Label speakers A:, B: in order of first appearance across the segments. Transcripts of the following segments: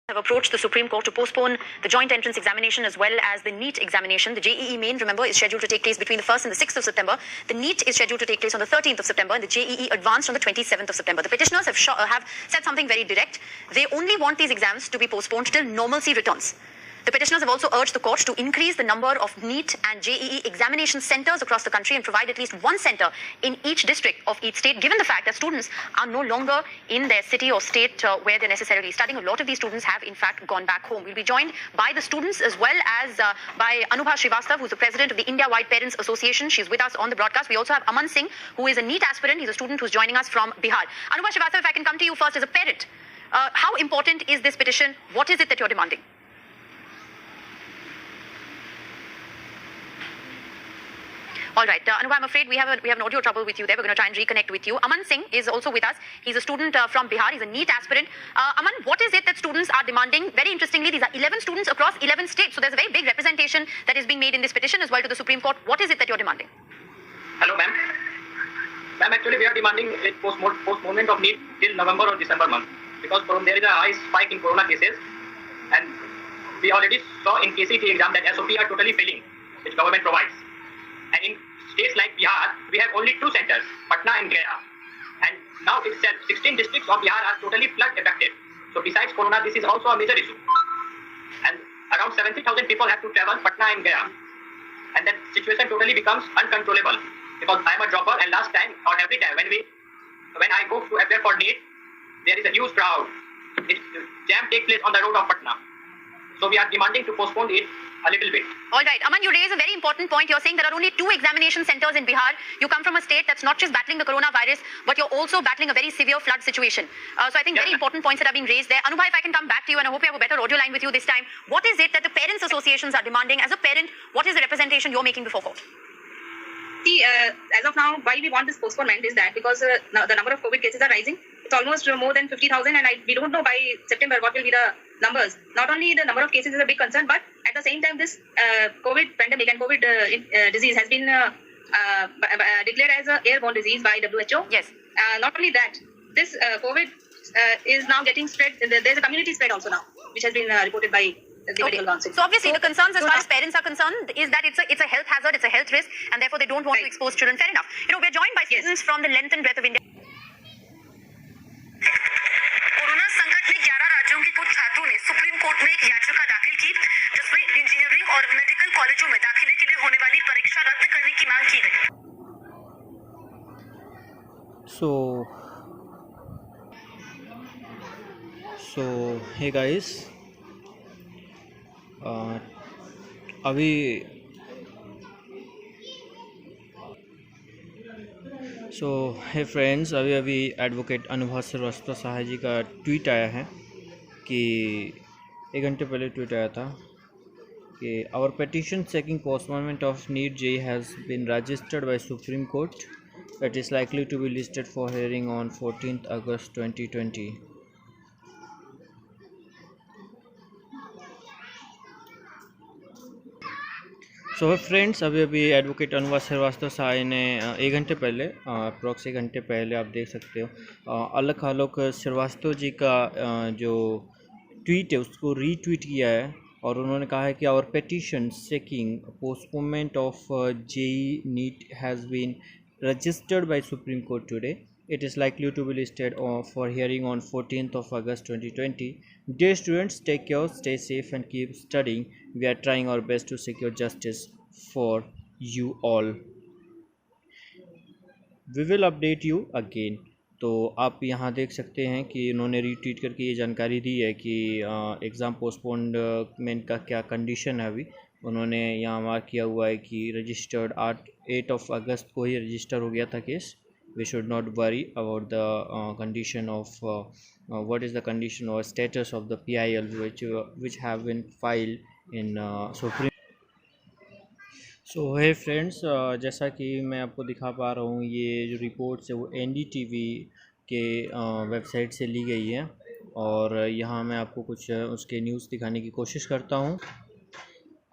A: Have approached the Supreme Court to postpone the joint entrance examination as well as the NEET examination. The JEE main, remember, is scheduled to take place between the 1st and the 6th of September. The NEET is scheduled to take place on the 13th of September, and the JEE advanced on the 27th of September. The petitioners have said something very direct. They only want these exams to be postponed till normalcy returns. The petitioners have also urged the court to increase the number of NEET and JEE examination centers across the country and provide at least one center in each district of each state, given the fact that students are no longer in their city or state where they're necessarily studying. A lot of these students have, in fact, gone back home. We'll be joined by the students as well as by Anubha Srivastav, who's the president of the India-Wide Parents Association. She's with us on the broadcast. We also have Aman Singh, who is a NEET aspirant. He's a student who's joining us from Bihar. Anubha Srivastav, if I can come to you first as a parent, how important is this petition? What is it that you're demanding? All right, Anubha, I'm afraid we have an audio trouble with you there. We're going to try and reconnect with you. Aman Singh is also with us. He's a student from Bihar. He's a NEET aspirant. Aman, what is it that students are demanding? Very interestingly, these are 11 students across 11 states. So there's a very big representation that is being made in this petition as well to the Supreme Court. What is it that you're demanding?
B: Hello, ma'am. Ma'am, actually, we are demanding a postponement of NEET till November or December month because there is a high spike in corona cases, and we already saw in KCET exam that SOP are totally failing, which government provides. And in states like Bihar, we have only two centers, Patna and Gaya. And now itself, 16 districts of Bihar are totally flood affected. So besides corona, this is also a major issue. And around 70,000 people have to travel Patna and Gaya. And that situation totally becomes uncontrollable because I am a dropper, and last time or every time when I go to appear for NEET, there is a huge crowd. Jam takes place on the road of Patna. So we are demanding to postpone it a little bit.
A: All right, Aman, you raise a very important point. You're saying there are only two examination centers in Bihar. You come from a state that's not just battling the coronavirus, but you're also battling a very severe flood situation. So I think very important points that are being raised there. Anubha, if I can come back to you, and I hope we have a better audio line with you this time. What is it that the parents' associations are demanding? As a parent, what is the representation you're making before court?
C: See, as of now, why we want this postponement is that because now the number of COVID cases are rising. It's almost more than 50,000, and we don't know by September what will be the numbers. Not only the number of cases is a big concern, but at the same time, this COVID pandemic and COVID disease has been declared as an airborne disease by WHO.
A: Yes.
C: Not only that, this COVID is now getting spread. There's a community spread also now, which has been reported by the medical council.
A: So obviously, the concerns as far as parents are concerned is that it's a health hazard, it's a health risk, and therefore they don't want to expose children. Fair enough. You know, we're joined by students from the length and breadth of India.
D: Corona संकट में 11 राज्यों के कुछ छात्रों ने supreme court में एक याचिका दाखिल की जिसमें इंजीनियरिंग और मेडिकल कॉलेजों में दाखिले के लिए होने वाली परीक्षा रद्द करने की मांग की गई।
E: So hey guys, अभी हे फ्रेंड्स, अभी एडवोकेट अनुभा श्रीवास्तव साहा जी का ट्वीट आया है कि 1 घंटे पहले ट्वीट आया था कि our petition seeking postponement of NEET JEE has been registered by Supreme Court. It is likely to be listed for hearing on 14th August 2020. So friends, अभी एडवोकेट अनुभा श्रीवास्तव साहा ने 1 घंटे पहले अप्रॉक्स 1 घंटे पहले आप देख सकते हो अलख आलोक श्रीवास्तव जी का जो ट्वीट है उसको रीट्वीट किया है और उन्होंने कहा है कि our petition seeking postponement of JEE NEET has been registered by Supreme Court today. It is likely to be listed for hearing on 14th of August 2020. Dear students, take care, stay safe and keep studying. We are trying our best to secure justice for you all. We will update you again. तो आप यहाँ देख सकते हैं कि उन्होंने retweet करके ये जानकारी दी है कि एग्ज़ाम पोस्टपोनमेंट का क्या कंडीशन है. अभी उन्होंने यहाँ मार्क किया हुआ है कि रजिस्टर्ड 8 अगस्त को ही रजिस्टर हो गया था case. We should not worry about the condition of what is the condition or status of the PIL which have been filed in Supreme. So hey friends, जैसा कि मैं आपको दिखा पा रहा हूँ, ये जो रिपोर्ट्स है वो NDTV के वेबसाइट से ली गई है और यहाँ मैं आपको कुछ उसके न्यूज़ दिखाने की कोशिश करता हूँ.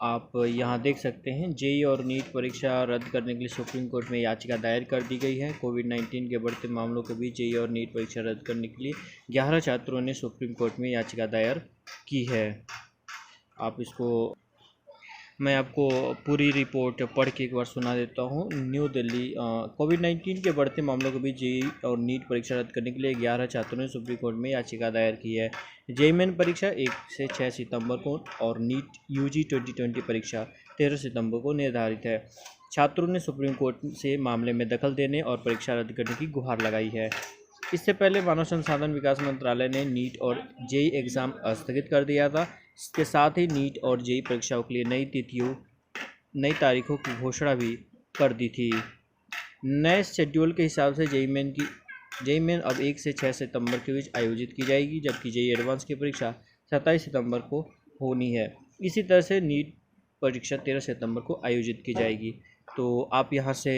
E: आप यहाँ देख सकते हैं जेई और नीट परीक्षा रद्द करने के लिए सुप्रीम कोर्ट में याचिका दायर कर दी गई है। कोविड-19 के बढ़ते मामलों के बीच जेई और नीट परीक्षा रद्द करने के लिए 11 छात्रों ने सुप्रीम कोर्ट में याचिका दायर की है। आप इसको मैं आपको पूरी रिपोर्ट पढ़ के एक बार सुना देता हूँ। न्यू दिल्ली कोविड-19 के बढ़ते मामलों के बीच जेई और नीट परीक्षा रद्द करने के लिए 11 छात्रों ने सुप्रीम कोर्ट में याचिका दायर की है। जेई मेन परीक्षा 1 से 6 सितंबर को और नीट यूजी 2020 परीक्षा 13 सितंबर को निर्धारित है। छात्रों ने सुप्रीम कोर्ट से मामले में दखल देने और परीक्षा रद्द करने की गुहार लगाई है। इससे पहले मानव संसाधन विकास मंत्रालय ने नीट और जेई एग्ज़ाम स्थगित कर दिया था। इसके साथ ही नीट और जेई परीक्षाओं के लिए नई तारीखों की घोषणा भी कर दी थी। नए शेड्यूल के हिसाब से जेई मेन अब 1 से 6 सितंबर के बीच आयोजित की जाएगी, जबकि जेई एडवांस की परीक्षा 27 सितंबर को होनी है। इसी तरह से नीट परीक्षा 13 सितंबर को आयोजित की जाएगी। तो आप यहाँ से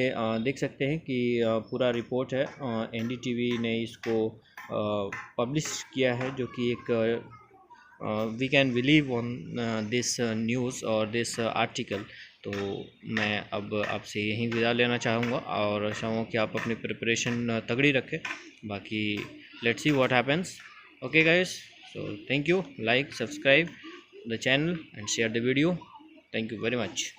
E: देख सकते हैं कि पूरा रिपोर्ट है। एनडीटीवी ने इसको पब्लिश किया है, जो कि एक we can believe on this news और दिस आर्टिकल। तो मैं अब आपसे यहीं विदा लेना चाहूँगा और चाहूँगा कि आप अपनी प्रिपरेशन तगड़ी रखें। बाकी let's see what happens. Okay guys, so thank you, like, subscribe the channel and share the video. Thank you very much.